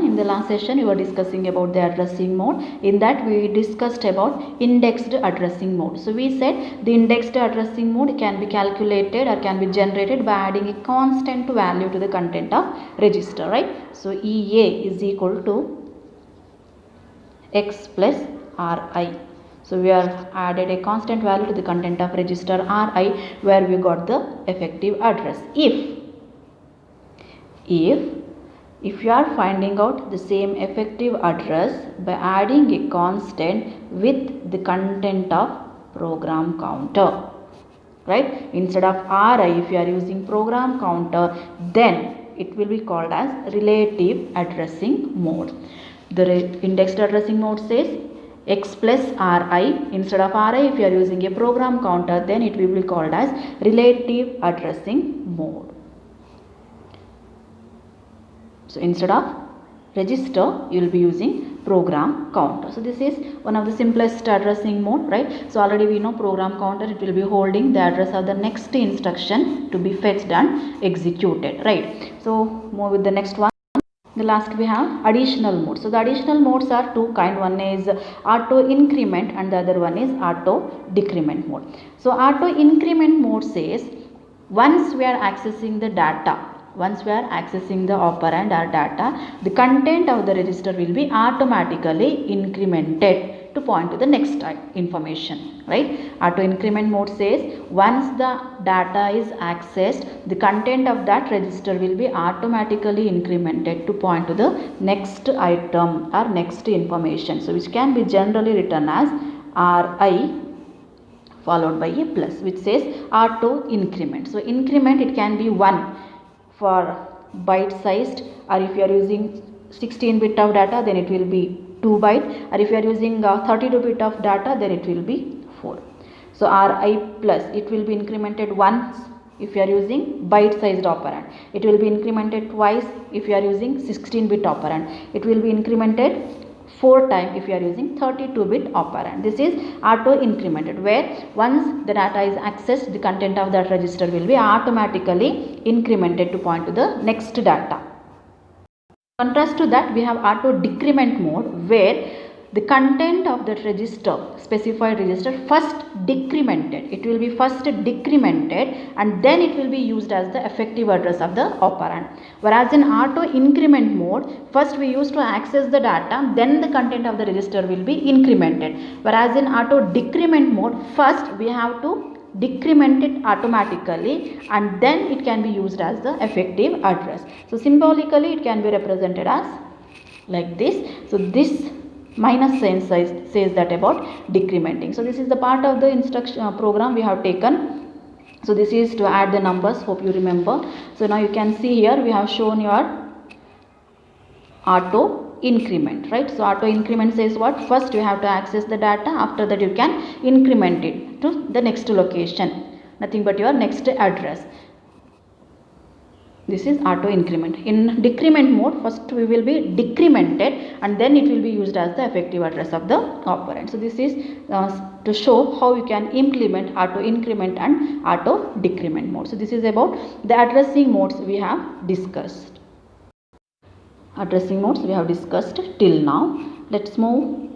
In the last session we were discussing about the addressing mode. In that we discussed about indexed addressing mode. So we said the indexed addressing mode can be calculated or can be generated by adding a constant value to the content of register, right? So EA is equal to X plus RI. So we have added a constant value to the content of register RI where we got the effective address. If you are finding out the same effective address by adding a constant with the content of program counter, right? Instead of RI, if you are using program counter, then it will be called as relative addressing mode. The indexed addressing mode says X plus RI. Instead of RI, if you are using a program counter, then it will be called as relative addressing mode. So instead of register, you will be using program counter. So this is one of the simplest addressing mode, right? So already we know program counter, it will be holding the address of the next instruction to be fetched and executed, right? So move with the next one. The last we have additional mode. So the additional modes are two kind. One is auto increment and the other one is auto decrement mode. So auto increment mode says once we are accessing the data, once we are accessing the operand or data, the content of the register will be automatically incremented to point to the next information, right? Auto increment mode says once the data is accessed, the content of that register will be automatically incremented to point to the next item or next information. So which can be generally written as RI followed by a plus, which says auto increment. So increment, it can be 1 for byte sized, or if you are using 16 bit of data, then it will be 2 byte, or if you are using 32 bit of data, then it will be 4. So RI plus, it will be incremented once if you are using byte sized operand. It will be incremented twice if you are using 16 bit operand. It will be incremented 4 times if you are using 32 bit operand. This is auto incremented, where once the data is accessed, the content of that register will be automatically incremented to point to the next data. Contrast to that, we have auto decrement mode, where the content of that register, specified register, first decremented. It will be first decremented and then it will be used as the effective address of the operand. Whereas in auto increment mode, first we used to access the data, then the content of the register will be incremented. Whereas in auto decrement mode, first we have to decrement it automatically and then it can be used as the effective address. So symbolically it can be represented as like this. So this minus sign says that about decrementing. So this is the part of the instruction program we have taken. So this is to add the numbers, hope you remember. So now you can see here we have shown your auto increment, right? So auto increment says what? First you have to access the data, after that you can increment it to the next location, nothing but your next address. This is auto increment. In decrement mode, first we will be decremented and then it will be used as the effective address of the operand. So this is to show how you can implement auto increment and auto decrement mode. So this is about the addressing modes we have discussed. Addressing modes we have discussed till now. Let's move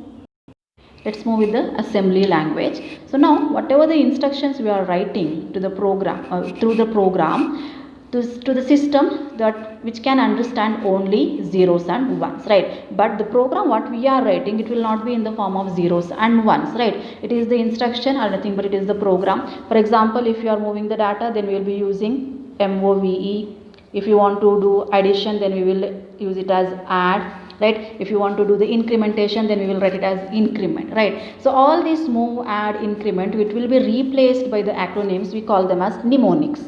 with the assembly language. So now whatever the instructions we are writing to the program through the program to the system, that which can understand only zeros and ones, right? But the program what we are writing, it will not be in the form of zeros and ones, right? It is the instruction or nothing but it is the program. For example, if you are moving the data, then we will be using MOVE. If you want to do addition, then we will use it as add, right? If you want to do the incrementation, then we will write it as increment, right? So all these move, add, increment, it will be replaced by the acronyms. We call them as mnemonics.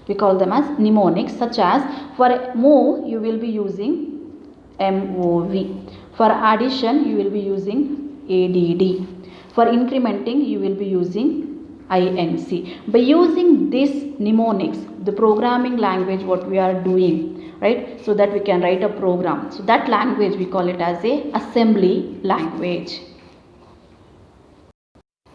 We call them as mnemonics, such as for move you will be using MOV. For addition you will be using ADD. For incrementing you will be using INC. By using this mnemonics, the programming language what we are doing, right, so that we can write a program. So that language we call it as a assembly language.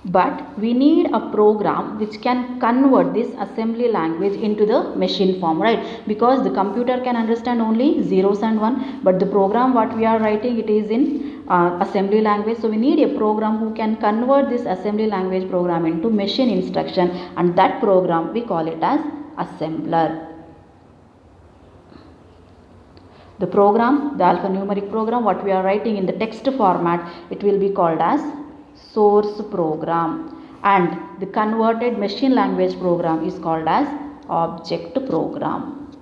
but we need a program which can convert this assembly language into the machine form, right? Because the computer can understand only zeros and one, but the program what we are writing, it is in assembly language. So we need a program who can convert this assembly language program into machine instruction, and that program we call it as assembler. The program, the alphanumeric program what we are writing in the text format, it will be called as source program, and the converted machine language program is called as object program,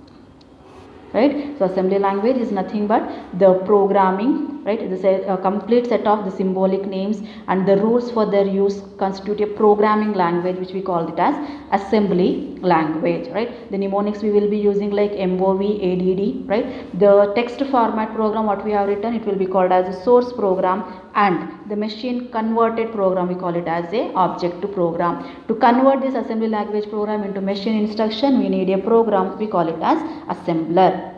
right? So assembly language is nothing but the programming, right? This is a complete set of the symbolic names, and the rules for their use constitute a programming language which we call it as assembly language, right? The mnemonics we will be using like MOV, ADD, right? The text format program what we have written, it will be called as a source program, and the machine converted program we call it as a object program. To convert this assembly language program into machine instruction, we need a program, we call it as assembler.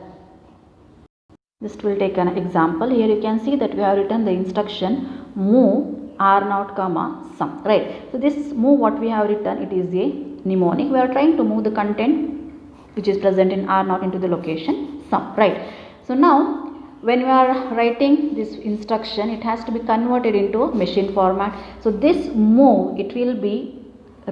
Just will take an example. Here you can see that we have written the instruction move r0 comma sum, right? So this move what we have written, it is a mnemonic. We are trying to move the content which is present in r0 into the location sum, right? So now when we are writing this instruction, it has to be converted into machine format. So this move, it will be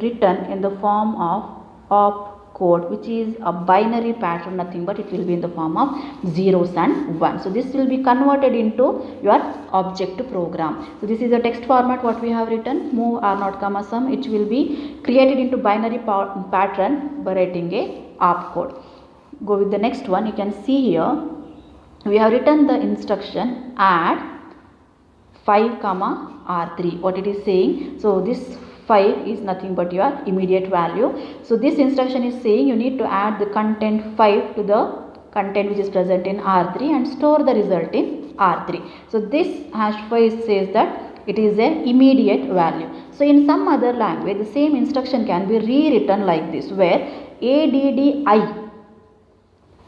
written in the form of op code, which is a binary pattern, nothing but it will be in the form of zeros and ones. So this will be converted into your object program. So this is a text format what we have written, move r0 comma sum. It will be created into binary pattern by writing a op code. Go with the next one. You can see here we have written the instruction add 5 comma r3. What it is saying, so this 5 is nothing but your immediate value. So this instruction is saying you need to add the content 5 to the content which is present in R3 and store the result in R3. So this hash 5 says that it is an immediate value. So in some other language, the same instruction can be rewritten like this, where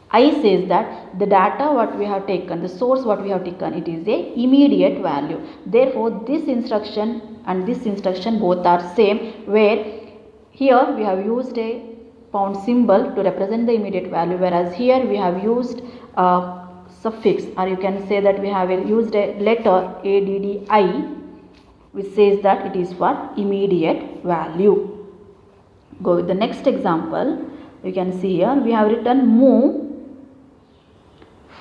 I says that the data what we have taken, the source what we have taken, it is a immediate value. Therefore, this instruction and this instruction both are same, where here we have used a pound symbol to represent the immediate value, whereas here we have used a suffix, or you can say that we have used a letter ADDI, which says that it is for immediate value. Go with the next example. You can see here we have written move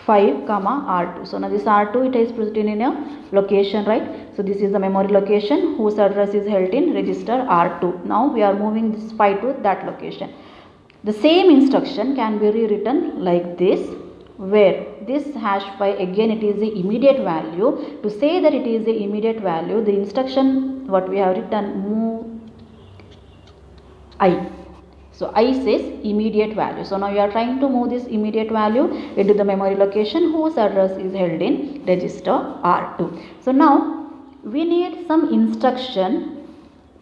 5 comma r2. So now this r2, it is put in a location, right? So this is the memory location whose address is held in register r2. Now we are moving this 5 to that location. The same instruction can be rewritten like this, where this hash 5 again it is the immediate value. To say that it is the immediate value, the instruction what we have written move I. So I says immediate value. So now you are trying to move this immediate value into the memory location whose address is held in register R2. So now we need some instruction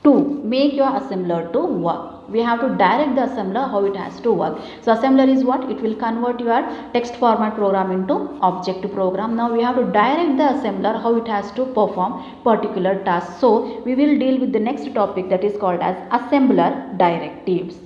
to make your assembler to work. We have to direct the assembler how it has to work. So assembler is what? It will convert your text format program into object program. Now we have to direct the assembler how it has to perform particular tasks. So we will deal with the next topic, that is called as assembler directives.